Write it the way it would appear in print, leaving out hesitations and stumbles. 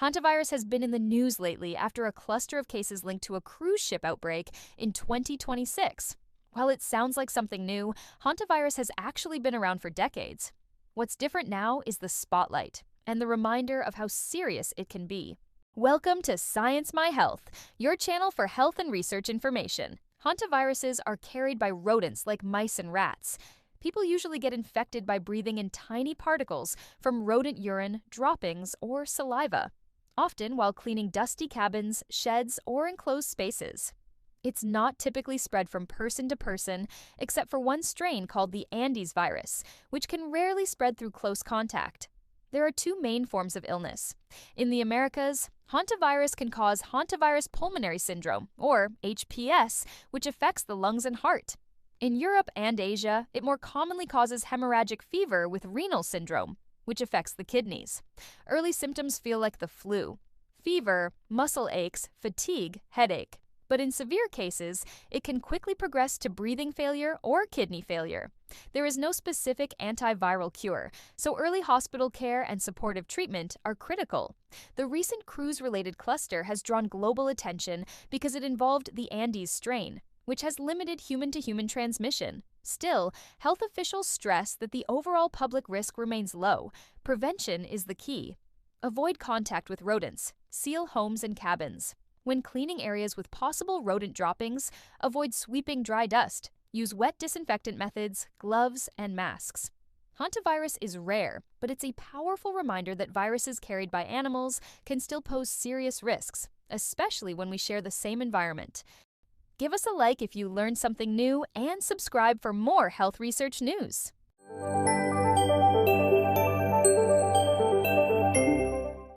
Hantavirus has been in the news lately after a cluster of cases linked to a cruise ship outbreak in 2026. While it sounds like something new, hantavirus has actually been around for decades. What's different now is the spotlight and the reminder of how serious it can be. Welcome to Science My Health, your channel for health and research information. Hantaviruses are carried by rodents like mice and rats. People usually get infected by breathing in tiny particles from rodent urine, droppings, or saliva, often while cleaning dusty cabins, sheds, or enclosed spaces. It's not typically spread from person to person, except for one strain called the Hantavirus, which can rarely spread through close contact. There are two main forms of illness. In the Americas, hantavirus can cause hantavirus pulmonary syndrome, or HPS, which affects the lungs and heart. In Europe and Asia, it more commonly causes hemorrhagic fever with renal syndrome, which affects the kidneys. Early symptoms feel like the flu: fever, muscle aches, fatigue, headache. But in severe cases, it can quickly progress to breathing failure or kidney failure. There is no specific antiviral cure, so early hospital care and supportive treatment are critical. The recent cruise-related cluster has drawn global attention because it involved the Andes strain, which has limited human-to-human transmission. Still, health officials stress that the overall public risk remains low. Prevention is the key. Avoid contact with rodents. Seal homes and cabins. When cleaning areas with possible rodent droppings, avoid sweeping dry dust. Use wet disinfectant methods, gloves, and masks. Hantavirus is rare, but it's a powerful reminder that viruses carried by animals can still pose serious risks, especially when we share the same environment. Give us a like if you learned something new and subscribe for more health research news.